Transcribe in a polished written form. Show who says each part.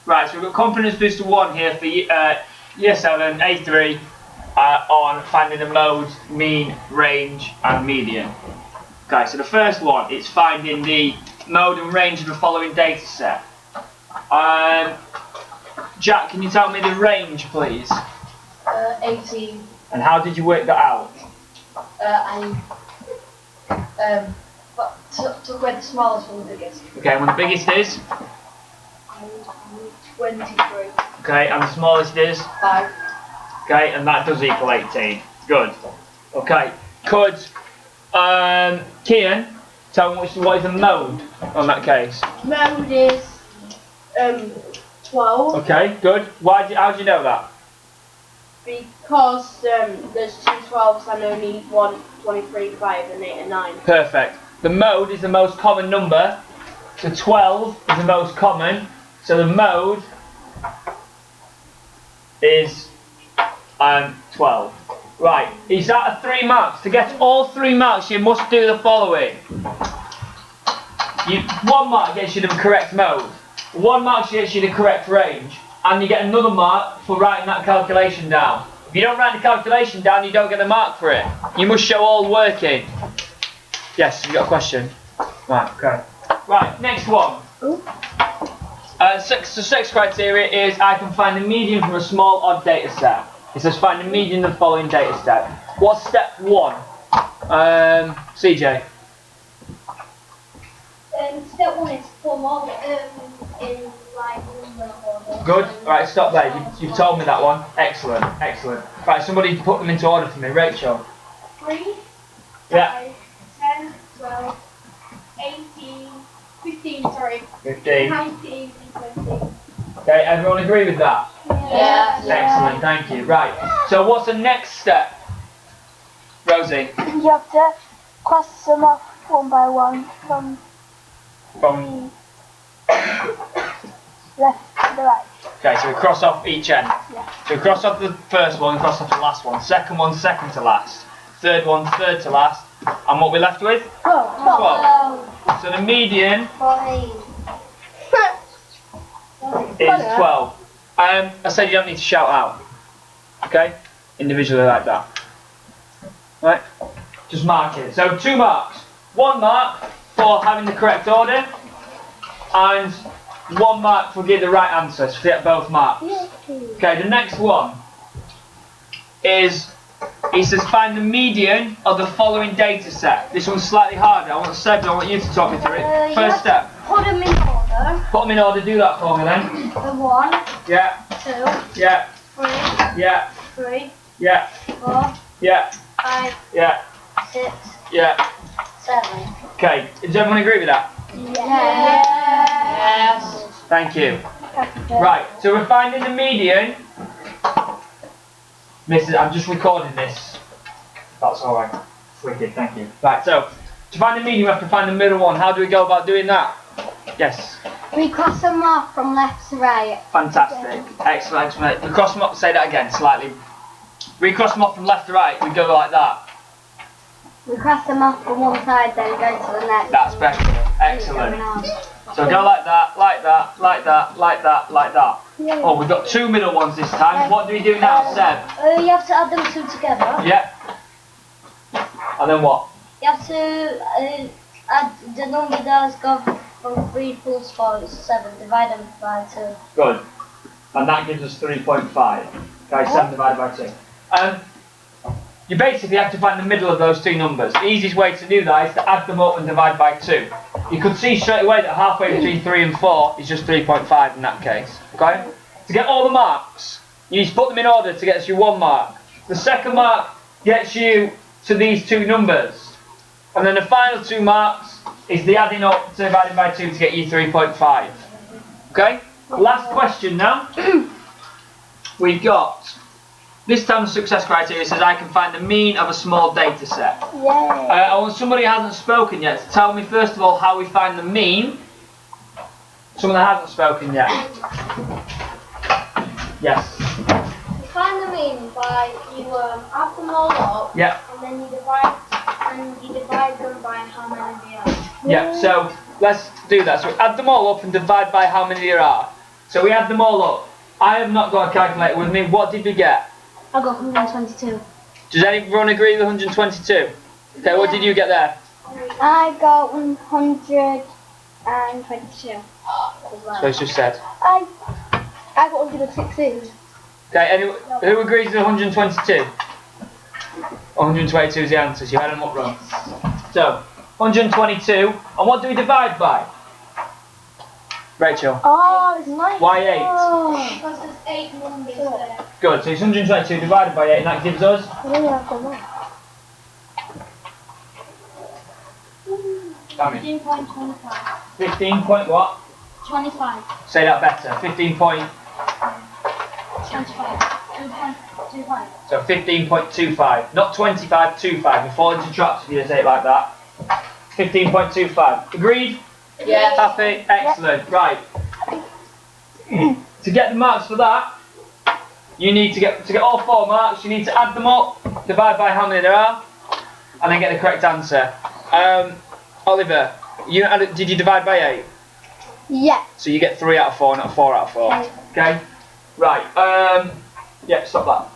Speaker 1: Right, so we've got confidence booster 1 here for year 7, A3, on finding the mode, mean, range, and median. Okay, so the first one is finding the mode and range of the following data set. Jack, can you tell me the range, please?
Speaker 2: 18.
Speaker 1: And how did you work that out?
Speaker 2: I took away the smallest from the biggest.
Speaker 1: Okay, and when the biggest is?
Speaker 2: 23.
Speaker 1: Okay, and the smallest is?
Speaker 2: 5.
Speaker 1: Okay, and that does equal 18. Good. Okay, could Kian tell me what is the mode on that case?
Speaker 2: Mode is 12.
Speaker 1: Okay, good. How do you know that?
Speaker 2: Because there's 2 12s and only 1 23, 5 and 8 and 9.
Speaker 1: Perfect. The mode is the most common number. So 12 is the most common. So the mode is 12. Right. Is that a 3 marks? To get all 3 marks, you must do the following. 1 mark gets you the correct mode. 1 mark gets you the correct range. And you get another mark for writing that calculation down. If you don't write the calculation down, you don't get a mark for it. You must show all working. Yes, you got a question? Right, okay. Right, next one. The sixth criteria is I can find the median from a small odd data set. It says find the median of the following data set. What's step 1? CJ?
Speaker 3: Step 1 is put them all in like number order.
Speaker 1: Good. Right, stop there. You've told me that one. Excellent, excellent. Right, somebody put them into order for me. Rachel.
Speaker 3: 3,
Speaker 1: Yeah.
Speaker 3: 5, 10, 12, 18, 15, sorry.
Speaker 1: 15.
Speaker 3: 19, 20.
Speaker 1: Okay, everyone agree with that?
Speaker 2: Yeah.
Speaker 1: Excellent, thank you. Right, so what's the next step? Rosie?
Speaker 4: You have to cross them off one by one from
Speaker 1: From.
Speaker 4: left to the right.
Speaker 1: Okay, so we cross off each end.
Speaker 4: Yeah.
Speaker 1: So we cross off the first one, cross off the last one. Second one, second to last. Third one, third to last. And what we're left with? 12. So the median is 12. I said you don't need to shout out. Okay? Individually like that. Right? Just mark it. So 2 marks. 1 mark for having the correct order. And 1 mark for giving the right answer. So get both marks. Okay, the next one is, it says find the median of the following data set. This one's slightly harder. I want you to talk me through it. First step.
Speaker 3: Put them in order.
Speaker 1: Put them in order, do that for me then.
Speaker 3: The 1,
Speaker 1: Yeah,
Speaker 3: 2,
Speaker 1: yeah,
Speaker 3: 3,
Speaker 1: yeah,
Speaker 3: 3,
Speaker 1: yeah,
Speaker 3: 4,
Speaker 1: yeah,
Speaker 3: 5,
Speaker 1: yeah,
Speaker 3: 6,
Speaker 1: yeah.
Speaker 3: 7.
Speaker 1: Okay, does everyone agree with that?
Speaker 2: Yes.
Speaker 1: Thank you. Right, so we're finding the median. I'm just recording this. That's alright. Wicked, thank you. Right, so to find the median, we have to find the middle one. How do we go about doing that? Yes.
Speaker 3: We cross them off from left to right.
Speaker 1: Fantastic. Excellent, excellent. We cross them up, say that again, slightly. We cross them off from left to right, we go like that.
Speaker 3: We cross them off from one side, then go to the next.
Speaker 1: That's better. Excellent. So go like that, like that, like that, like that, like that. Oh, we've got 2 middle ones this time. What do we do now, Seb?
Speaker 3: You have to add them 2 together.
Speaker 1: Yeah. And then what?
Speaker 3: You have to add the number that's got from 3 plus 4 is 7. Divide them by 2.
Speaker 1: Good. And that gives us 3.5. Okay, 7 divided by 2. You basically have to find the middle of those 2 numbers. The easiest way to do that is to add them up and divide by 2. You could see straight away that halfway between 3 and 4 is just 3.5 in that case. Okay? To get all the marks, you need to put them in order to get you 1 mark. The second mark gets you to these 2 numbers. And then the final 2 marks is the adding up divided by 2 to get you 3.5. Okay? Last question now. We've got, this time the success criteria says I can find the mean of a small data set. I want somebody who hasn't spoken yet to tell me first of all how we find the mean. Someone that hasn't spoken yet. Yes.
Speaker 3: You find the mean by you add them all up.
Speaker 1: Yeah.
Speaker 3: And then you divide them by how many they are.
Speaker 1: Yeah. So let's do that. So add them all up and divide by how many there are. So we add them all up. I have not got a calculator with me. What did we get?
Speaker 3: I got 122.
Speaker 1: Does anyone agree with 122? Okay, what did you get there?
Speaker 4: I got 122.
Speaker 1: So it's just said.
Speaker 4: I got 116.
Speaker 1: Okay, who agrees with 122? 122 is the answer, so you had them up wrong. So, 122, and what do we divide by? Rachel.
Speaker 4: Oh, it's nice.
Speaker 1: Why 8?
Speaker 3: Because there's 8 numbers there.
Speaker 1: Good, so it's 122 divided by 8, and that gives us? Damn it.
Speaker 3: 15.25.
Speaker 1: 15 point what?
Speaker 3: 25.
Speaker 1: Say that better. 15 point.
Speaker 3: 25. 2.25.
Speaker 1: So 15.25. Not 25, 25. You fall into traps if you say it like that. 15.25. Agreed?
Speaker 2: Yes.
Speaker 1: Happy? Excellent. Right. To get the marks for that, you need to get all 4 marks, you need to add them up, divide by how many there are, and then get the correct answer. Oliver, did you divide by 8?
Speaker 4: Yeah.
Speaker 1: So you get 3 out of 4, not 4 out of 4. Okay? Right. Yeah, stop that.